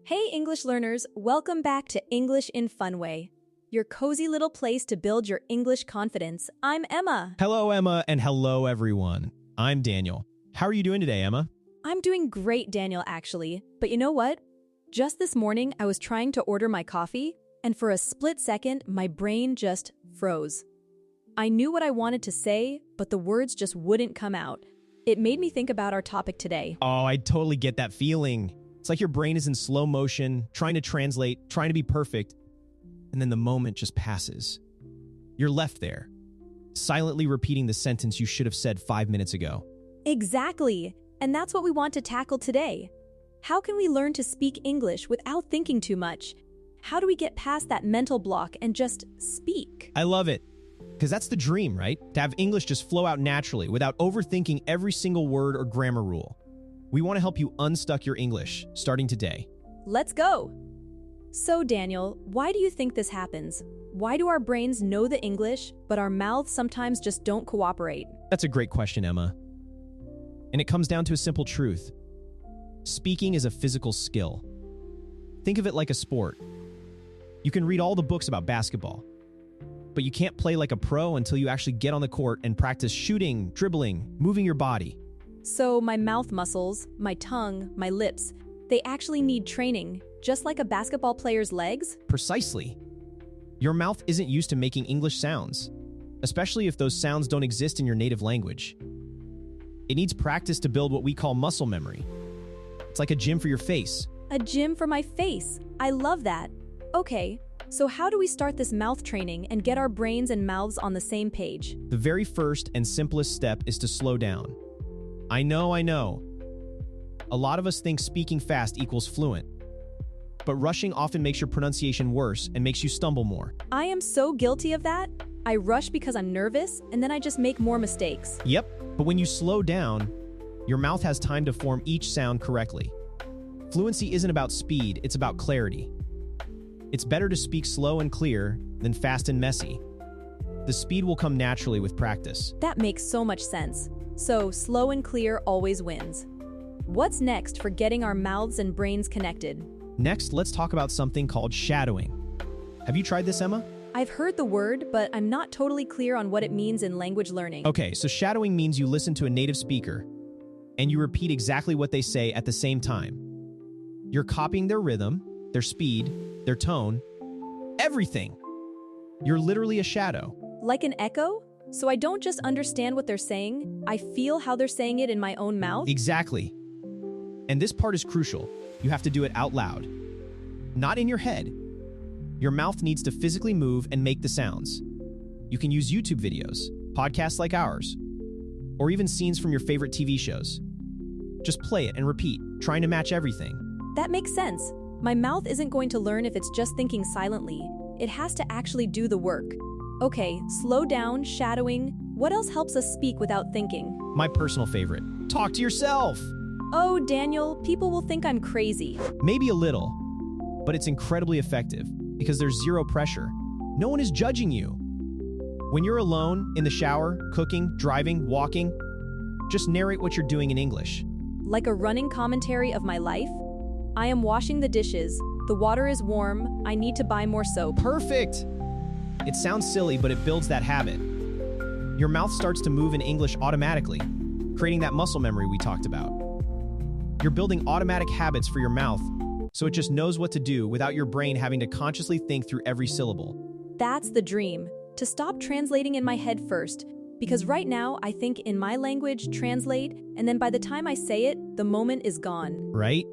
Hey English learners, welcome back to English in Fun Way, your cozy little place to build your English confidence. I'm Emma. Hello, Emma, and hello, everyone. I'm Daniel. How are you doing today, Emma? I'm doing great, Daniel, actually. But you know what? Just this morning, I was trying to order my coffee, and for a split second, my brain just froze. I knew what I wanted to say, but the words just wouldn't come out. It made me think about our topic today. Oh, I totally get that feeling. It's like your brain is in slow motion, trying to translate, trying to be perfect, and then the moment just passes. You're left there, silently repeating the sentence you should have said 5 minutes ago. Exactly, and that's what we want to tackle today. How can we learn to speak English without thinking too much? How do we get past that mental block and just speak? I love it, because that's the dream, right? To have English just flow out naturally without overthinking every single word or grammar rule. We want to help you unstuck your English, starting today. Let's go! So, Daniel, why do you think this happens? Why do our brains know the English, but our mouths sometimes just don't cooperate? That's a great question, Emma. And it comes down to a simple truth. Speaking is a physical skill. Think of it like a sport. You can read all the books about basketball, but you can't play like a pro until you actually get on the court and practice shooting, dribbling, moving your body. So my mouth muscles, my tongue, my lips, they actually need training, just like a basketball player's legs? Precisely. Your mouth isn't used to making English sounds, especially if those sounds don't exist in your native language. It needs practice to build what we call muscle memory. It's like a gym for your face. A gym for my face. I love that. Okay, so how do we start this mouth training and get our brains and mouths on the same page? The very first and simplest step is to slow down. I know. A lot of us think speaking fast equals fluent, but rushing often makes your pronunciation worse and makes you stumble more. I am so guilty of that. I rush because I'm nervous, and then I just make more mistakes. Yep, but when you slow down, your mouth has time to form each sound correctly. Fluency isn't about speed, it's about clarity. It's better to speak slow and clear than fast and messy. The speed will come naturally with practice. That makes so much sense. So, slow and clear always wins. What's next for getting our mouths and brains connected? Next, let's talk about something called shadowing. Have you tried this, Emma? I've heard the word, but I'm not totally clear on what it means in language learning. Okay, so shadowing means you listen to a native speaker and you repeat exactly what they say at the same time. You're copying their rhythm, their speed, their tone, everything. You're literally a shadow. Like an echo? So I don't just understand what they're saying, I feel how they're saying it in my own mouth? Exactly. And this part is crucial. You have to do it out loud, not in your head. Your mouth needs to physically move and make the sounds. You can use YouTube videos, podcasts like ours, or even scenes from your favorite TV shows. Just play it and repeat, trying to match everything. That makes sense. My mouth isn't going to learn if it's just thinking silently. It has to actually do the work. Okay, slow down, shadowing. What else helps us speak without thinking? My personal favorite, talk to yourself. Oh, Daniel, people will think I'm crazy. Maybe a little, but it's incredibly effective because there's zero pressure. No one is judging you. When you're alone, in the shower, cooking, driving, walking, just narrate what you're doing in English. Like a running commentary of my life? I am washing the dishes. The water is warm. I need to buy more soap. Perfect! It sounds silly, but it builds that habit. Your mouth starts to move in English automatically, creating that muscle memory we talked about. You're building automatic habits for your mouth, so it just knows what to do without your brain having to consciously think through every syllable. That's the dream, to stop translating in my head first, because right now I think in my language, translate, and then by the time I say it, the moment is gone. Right?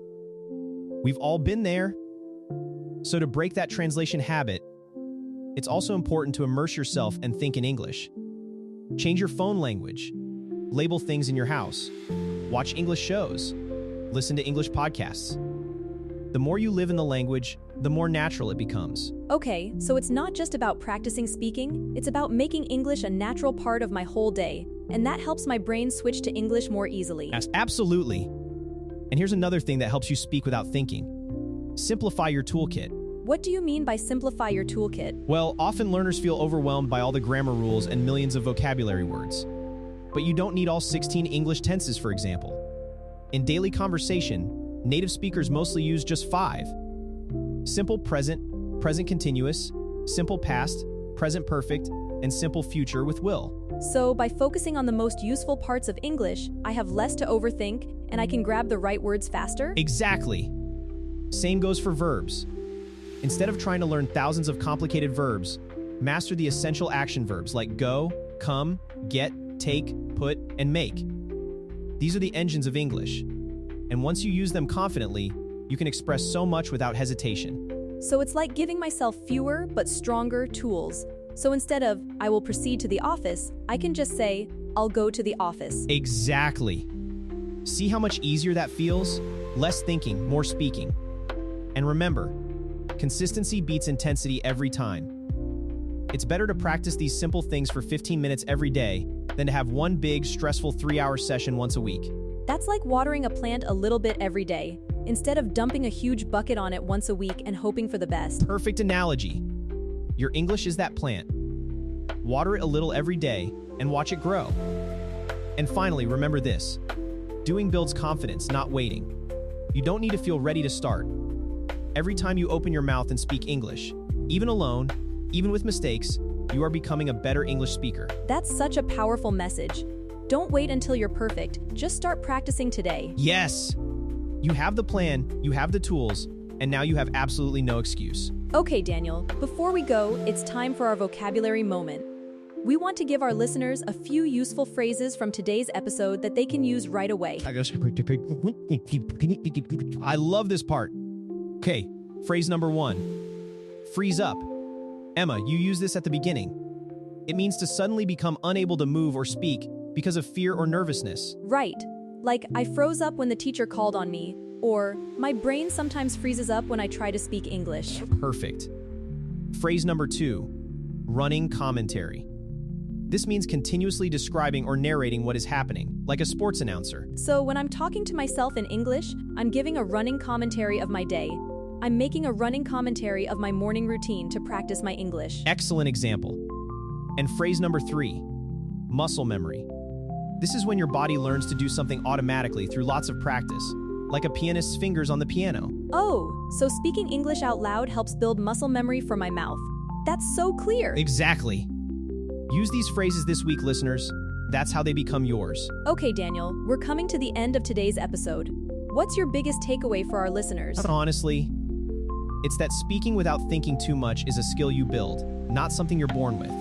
We've all been there. So to break that translation habit, it's also important to immerse yourself and think in English. Change your phone language. Label things in your house. Watch English shows. Listen to English podcasts. The more you live in the language, the more natural it becomes. Okay, so it's not just about practicing speaking, it's about making English a natural part of my whole day, and that helps my brain switch to English more easily. Absolutely. And here's another thing that helps you speak without thinking. Simplify your toolkit. What do you mean by simplify your toolkit? Well, often learners feel overwhelmed by all the grammar rules and millions of vocabulary words. But you don't need all 16 English tenses, for example. In daily conversation, native speakers mostly use just 5. Simple present, present continuous, simple past, present perfect, and simple future with will. So, by focusing on the most useful parts of English, I have less to overthink and I can grab the right words faster? Exactly. Same goes for verbs. Instead of trying to learn thousands of complicated verbs, master the essential action verbs like go, come, get, take, put, and make. These are the engines of English. And once you use them confidently, you can express so much without hesitation. So it's like giving myself fewer but stronger tools. So instead of, I will proceed to the office, I can just say, I'll go to the office. Exactly. See how much easier that feels? Less thinking, more speaking. And remember, consistency beats intensity every time. It's better to practice these simple things for 15 minutes every day than to have one big, stressful 3-hour session once a week. That's like watering a plant a little bit every day, instead of dumping a huge bucket on it once a week and hoping for the best. Perfect analogy. Your English is that plant. Water it a little every day and watch it grow. And finally, remember this. Doing builds confidence, not waiting. You don't need to feel ready to start. Every time you open your mouth and speak English, even alone, even with mistakes, you are becoming a better English speaker. That's such a powerful message. Don't wait until you're perfect. Just start practicing today. Yes! You have the plan, you have the tools, and now you have absolutely no excuse. Okay, Daniel, before we go, it's time for our vocabulary moment. We want to give our listeners a few useful phrases from today's episode that they can use right away. I love this part. Okay, phrase number 1. Freeze up. Emma, you use this at the beginning. It means to suddenly become unable to move or speak because of fear or nervousness. Right. Like, I froze up when the teacher called on me, or my brain sometimes freezes up when I try to speak English. Perfect. Phrase number 2. Running commentary. This means continuously describing or narrating what is happening, like a sports announcer. So when I'm talking to myself in English, I'm giving a running commentary of my day. I'm making a running commentary of my morning routine to practice my English. Excellent example. And phrase number 3. Muscle memory. This is when your body learns to do something automatically through lots of practice, like a pianist's fingers on the piano. Oh, so speaking English out loud helps build muscle memory for my mouth. That's so clear. Exactly. Use these phrases this week, listeners. That's how they become yours. Okay, Daniel, we're coming to the end of today's episode. What's your biggest takeaway for our listeners? Honestly, it's that speaking without thinking too much is a skill you build, not something you're born with.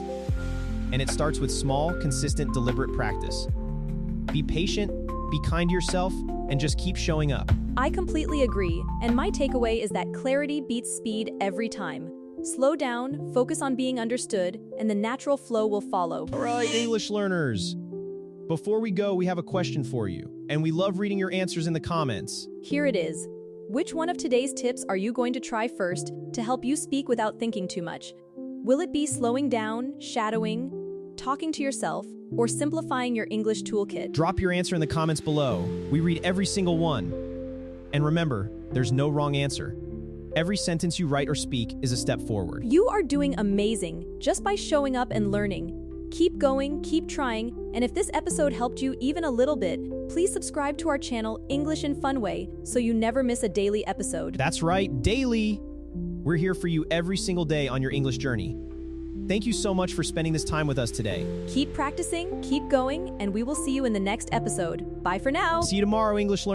And it starts with small, consistent, deliberate practice. Be patient, be kind to yourself, and just keep showing up. I completely agree, and my takeaway is that clarity beats speed every time. Slow down, focus on being understood, and the natural flow will follow. All right, English learners. Before we go, we have a question for you, and we love reading your answers in the comments. Here it is. Which one of today's tips are you going to try first to help you speak without thinking too much? Will it be slowing down, shadowing, talking to yourself, or simplifying your English toolkit? Drop your answer in the comments below. We read every single one. And remember, there's no wrong answer. Every sentence you write or speak is a step forward. You are doing amazing just by showing up and learning. Keep going, keep trying, and if this episode helped you even a little bit, please subscribe to our channel, English in Fun Way, so you never miss a daily episode. That's right, daily! We're here for you every single day on your English journey. Thank you so much for spending this time with us today. Keep practicing, keep going, and we will see you in the next episode. Bye for now! See you tomorrow, English learners.